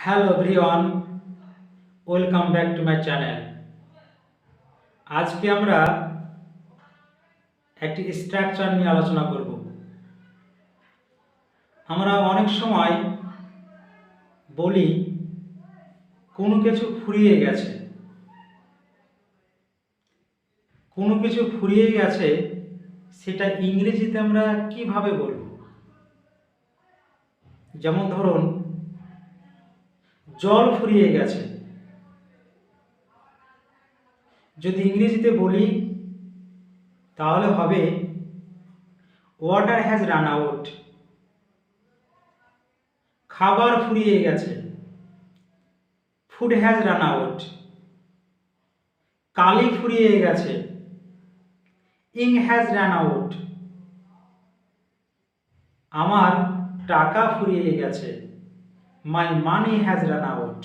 Hello everyone, welcome back to my channel. আজকে আমরা একটি স্ট্রাকচার নিয়ে আলোচনা করব। আমরা অনেক সময় বলি কোনো কিছু ফুরিয়ে গেছে। কোনো কিছু ফুরিয়ে গেছে, সেটা ইংরেজিতে আমরা কিভাবে বলবো? যেমন ধরুন, জল ফুরিয়ে গেছে। যদি ইংরেজিতে বলি তাহলে হবে ওয়াটার হ্যাজ রান আউট। খাবার ফুরিয়ে গেছে, ফুড হ্যাজ রান আউট। কালি ফুরিয়ে গেছে, ইঙ্ক হ্যাজ রান আউট। আমার টাকা ফুরিয়ে গেছে, মাই মানি হ্যাজ রান আউট।